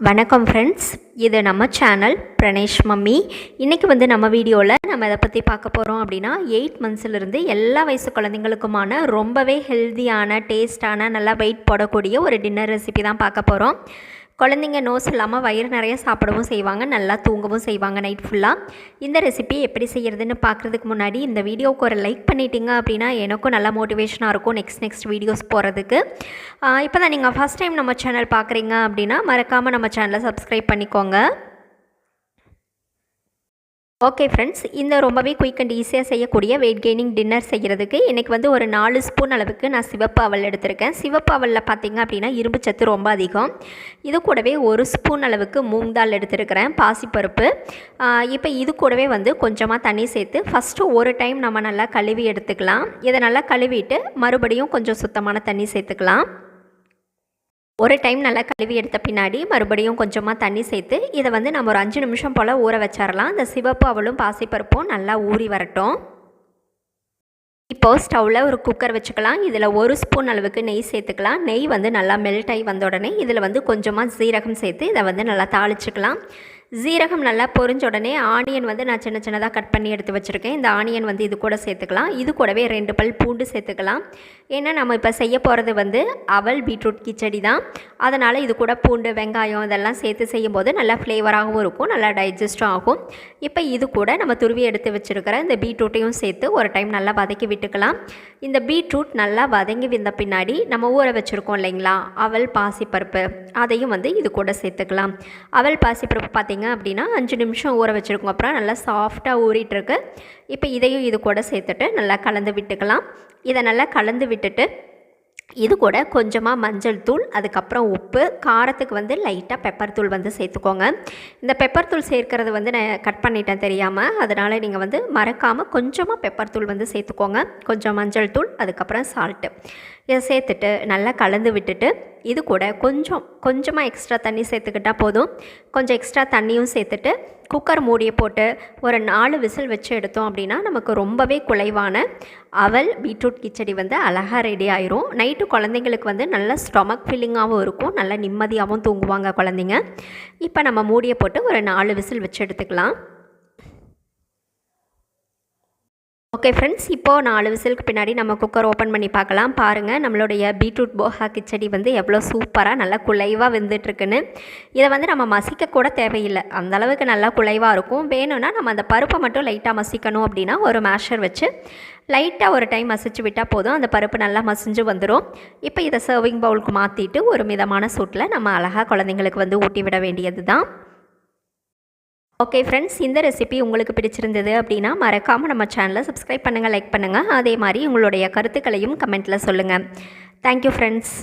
வணக்கம் ஃப்ரெண்ட்ஸ், இது நம்ம சேனல் பிரணேஷ் மம்மி. இன்றைக்கி நம்ம வீடியோவில் நம்ம இதை பற்றி பார்க்க போகிறோம் அப்படின்னா 8 மந்த்ஸ்லேருந்து எல்லா வயசு குழந்தைங்களுக்குமான ரொம்பவே ஹெல்த்தியான டேஸ்டான நல்லா வெயிட் போடக்கூடிய ஒரு டின்னர் ரெசிபி தான் பார்க்க போகிறோம். குழந்தைங்க நோஸ் இல்லாமல் வயிறு நிறைய சாப்பிடவும் செய்வாங்க, நல்லா தூங்கவும் செய்வாங்க நைட் ஃபுல்லாக. இந்த ரெசிபி எப்படி செய்கிறதுன்னு பார்க்குறதுக்கு முன்னாடி இந்த வீடியோவுக்கு ஒரு லைக் பண்ணிட்டீங்க அப்படின்னா எனக்கும் நல்லா மோட்டிவேஷனாக இருக்கும் நெக்ஸ்ட் வீடியோஸ் போகிறதுக்கு. இப்போ தான் நீங்கள் ஃபஸ்ட் டைம் நம்ம சேனல் பார்க்குறீங்க அப்படின்னா மறக்காமல் நம்ம சேனலை சப்ஸ்கிரைப் பண்ணிக்கோங்க. ஓகே ஃப்ரெண்ட்ஸ், இந்த ரொம்பவே குயிக் அண்ட் ஈஸியாக செய்யக்கூடிய வெயிட் கெய்னிங் டின்னர் செய்கிறதுக்கு இன்றைக்கி ஒரு 4 ஸ்பூன் அளவுக்கு நான் சிவப்பு அவல் எடுத்திருக்கேன். சிவப்பு அவலில் பார்த்திங்க அப்படின்னா இரும்பு சத்து ரொம்ப அதிகம். இது கூடவே 1 ஸ்பூன் அளவுக்கு மூங் தால் எடுத்துருக்கிறேன், பாசிப்பருப்பு. இப்போ இது கூடவே கொஞ்சமாக தண்ணி சேர்த்து ஃபஸ்ட்டு ஒரு டைம் நம்ம நல்லா கழுவி எடுத்துக்கலாம். இதை நல்லா கழுவிட்டு மறுபடியும் கொஞ்சம் சுத்தமான தண்ணி சேர்த்துக்கலாம். ஒரு டைம் நல்லா கழுவி எடுத்த பின்னாடி மறுபடியும் கொஞ்சமாக தண்ணி சேர்த்து இதை நம்ம ஒரு 5 நிமிஷம் போல் ஊற வச்சிடலாம். இந்த சிவப்பு அவலும் பாசிப்பருப்பும் நல்லா ஊறி வரட்டும். இப்போது ஸ்டவ்வில் ஒரு குக்கர் வச்சுக்கலாம். இதில் 1 ஸ்பூன் அளவுக்கு நெய் சேர்த்துக்கலாம். நெய் நல்லா மெல்ட் ஆகி வந்த உடனே இதில் கொஞ்சமாக சீரகம் சேர்த்து இதை நல்லா தாளிச்சுக்கலாம். சீரகம் நல்லா பொரிஞ்ச உடனே ஆனியன் நான் சின்ன சின்னதாக கட் பண்ணி எடுத்து வச்சுருக்கேன். இந்த ஆனியன் இது கூட சேர்த்துக்கலாம். இது கூடவே 2 பல் பூண்டு சேர்த்துக்கலாம். ஏன்னா நம்ம இப்போ செய்ய போகிறது அவல் பீட்ரூட் கிச்சடி தான். அதனால் இது கூட பூண்டு வெங்காயம் இதெல்லாம் சேர்த்து செய்யும்போது நல்லா ஃப்ளேவராகவும் இருக்கும், நல்லா டைஜஸ்டும் ஆகும். இப்போ இது கூட நம்ம துருவி எடுத்து வச்சுருக்கிற இந்த பீட்ரூட்டையும் சேர்த்து ஒரு டைம் நல்லா வதக்கி விட்டுக்கலாம். இந்த பீட்ரூட் நல்லா வதங்கி வந்த பின்னாடி நம்ம ஊற வச்சுருக்கோம் இல்லைங்களா அவல் பாசிப்பருப்பு, அதையும் இது கூட சேர்த்துக்கலாம். அவல் பாசிப்பருப்பு பார்த்திங்க அப்படின்னா 5 நிமிஷம் ஊற வச்சுருக்கோம். அப்புறம் நல்லா சாஃப்டாக ஊறிட்டுருக்கு. இப்போ இதையும் இது கூட சேர்த்துட்டு நல்லா கலந்து விட்டுக்கலாம். இதை நல்லா கலந்து விட்டுட்டு இது கூட கொஞ்சமாக மஞ்சள் தூள், அதுக்கப்புறம் உப்பு, காரத்துக்கு லைட்டாக பெப்பர் தூள் சேர்த்துக்கோங்க. இந்த பெப்பர் தூள் சேர்க்கறது நான் கட் பண்ணிட்டேன் தெரியாமல், அதனால் நீங்கள் மறக்காமல் கொஞ்சமாக பெப்பர் தூள் சேர்த்துக்கோங்க. கொஞ்சம் மஞ்சள் தூள், அதுக்கப்புறம் சால்ட்டு இதை சேர்த்துட்டு நல்லா கலந்து விட்டுட்டு இது கூட கொஞ்சமாக எக்ஸ்ட்ரா தண்ணி சேர்த்துக்கிட்டால் போதும். கொஞ்சம் எக்ஸ்ட்ரா தண்ணியும் சேர்த்துட்டு குக்கர் மூடியை போட்டு ஒரு 4 விசில் வச்சு எடுத்தோம் அப்படின்னா நமக்கு ரொம்பவே குலைவான அவல் பீட்ரூட் கிச்சடி அழகாக ரெடி ஆயிரும். நைட்டு குழந்தைங்களுக்கு நல்ல ஸ்டொமக் ஃபில்லிங்காகவும் இருக்கும், நல்ல நிம்மதியாகவும் தூங்குவாங்க குழந்தைங்க. இப்போ நம்ம மூடியை போட்டு ஒரு 4 விசில் வச்சு எடுத்துக்கலாம். ஓகே ஃப்ரெண்ட்ஸ், இப்போது 4 விசிலுக்கு பின்னாடி நம்ம குக்கர் ஓப்பன் பண்ணி பார்க்கலாம். பாருங்கள், நம்மளுடைய பீட்ரூட் போஹா கிச்சடி எவ்வளோ சூப்பராக நல்லா குலைவாக வெந்துட்டுருக்குன்னு. இதை நம்ம மசிக்க கூட தேவையில்லை, அந்தளவுக்கு நல்லா குலைவாக இருக்கும். வேணும்னா நம்ம அந்த பருப்பை மட்டும் லைட்டாக மசிக்கணும் அப்படின்னா ஒரு மேஷர் வச்சு லைட்டாக ஒரு டைம் மசிச்சு விட்டால் போதும், அந்த பருப்பு நல்லா மசிஞ்சு வந்துடும். இப்போ இதை சர்விங் பவுலுக்கு மாற்றிட்டு ஒரு மிதமான சூட்டில் நம்ம அழகாக குழந்தைங்களுக்கு ஊட்டி விட வேண்டியது தான். ஓகே ஃப்ரெண்ட்ஸ், இந்த ரெசிபி உங்களுக்கு பிடிச்சிருந்தது அப்படின்னா மறக்காமல் நம்ம சேனலை சப்ஸ்கிரைப் பண்ணுங்கள், லைக் பண்ணுங்கள். அதே மாதிரி உங்களுடைய கருத்துக்களையும் கமெண்ட்டில் சொல்லுங்கள். Thank you friends.